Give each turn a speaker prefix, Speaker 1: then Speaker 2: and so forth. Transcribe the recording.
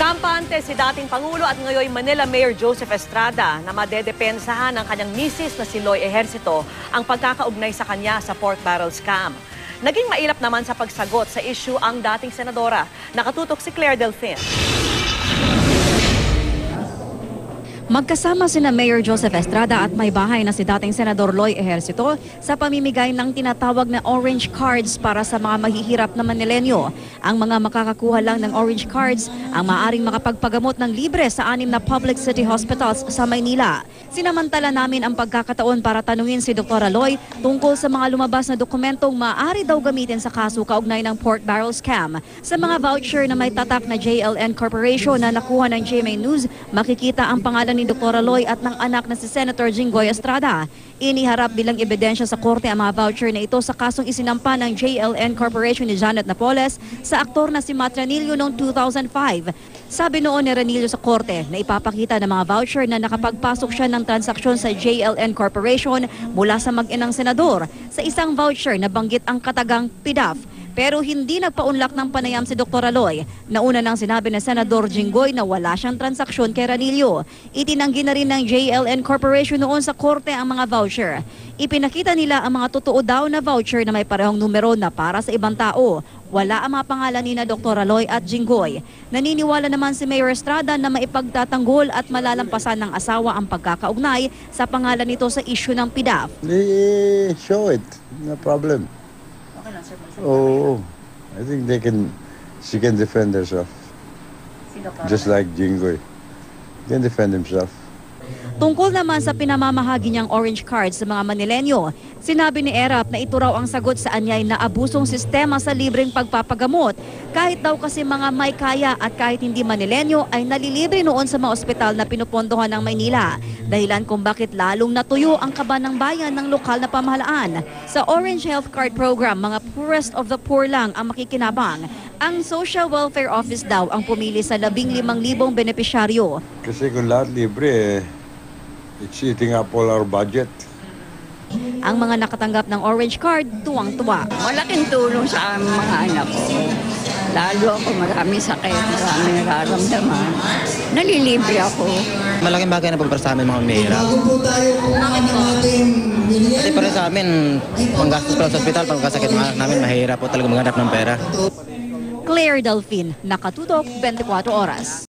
Speaker 1: Kampante si dating Pangulo at ngayon Manila Mayor Joseph Estrada na madedepensahan ng kanyang misis na si Loy Ejercito ang pagkakaugnay sa kanya sa pork barrel scam. Naging mailap naman sa pagsagot sa issue ang dating senadora. Nakatutok si Claire Delfin.
Speaker 2: Magkasama sina Mayor Joseph Estrada at may bahay na si dating Senador Loy Ejercito sa pamimigay ng tinatawag na orange cards para sa mga mahihirap na Manilenyo. Ang mga makakakuha lang ng orange cards ang maaaring makapagpagamot ng libre sa 6 na public city hospitals sa Maynila. Sinamantala namin ang pagkakataon para tanungin si Dr. Loy tungkol sa mga lumabas na dokumentong maaari daw gamitin sa kaso kaugnay ng pork barrel scam. Sa mga voucher na may tatak na JLN Corporation na nakuha ng GMA News, makikita ang pangalan ni Dr. Loy at ng anak na si Senator Jinggoy Estrada. Iniharap bilang ebidensya sa korte ang mga voucher na ito sa kasong isinampa ng JLN Corporation ni Janet Napoles sa aktor na si Matt Ranillo noong 2005. Sabi noon ni Ranillo sa korte na ipapakita ng mga voucher na nakapagpasok siya ng transaksyon sa JLN Corporation mula sa mag-inang senador. Sa isang voucher na banggit ang katagang PDAF. Pero hindi nagpaunlak ng panayam si Dr. Loy. Nauna nang sinabi ng Senador Jinggoy na wala siyang transaksyon kay Ranillo. Itinanggi na rin ng JLN Corporation noon sa korte ang mga voucher. Ipinakita nila ang mga totoo daw na voucher na may parehong numero na para sa ibang tao. Wala ang mga pangalan ni na Dr. Loy at Jinggoy. Naniniwala naman si Mayor Estrada na maipagtatanggol at malalampasan ng asawa ang pagkakaugnay sa pangalan nito sa issue ng PDAF.
Speaker 3: They show it, no problem. Oh, I think she can defend herself. Just like Jinggoy. He can defend himself.
Speaker 2: Tungkol naman sa pinamamahagi niyang orange cards sa mga Manilenyo, sinabi ni Erap na ito raw ang sagot sa anyay na abusong sistema sa libreng pagpapagamot. Kahit daw kasi mga may kaya at kahit hindi Manilenyo ay nalilibre noon sa mga ospital na pinupondohan ng Maynila. Dahilan kung bakit lalong natuyo ang kaba ng bayan ng lokal na pamahalaan. Sa Orange Health Card Program, mga poorest of the poor lang ang makikinabang. Ang Social Welfare Office daw ang pumili sa 15,000 benepisyaryo.
Speaker 3: Kasi kung lahat libre, it's eating up all our budget.
Speaker 2: Ang mga nakatanggap ng orange card, tuwang-tuwa.
Speaker 4: Malaking tulong sa aming mga anak ko. Lalo ako marami sakit, marami nararamdaman. Nalilibre ako.
Speaker 5: Malaking bagay na po para sa amin mga mahirap. Kasi para sa amin, panggastos pa sa ospital, pangkasakit mga anak namin, mahirap po talaga maghanap ng pera.
Speaker 2: Claire Delfin, Nakatutok, 24 Oras.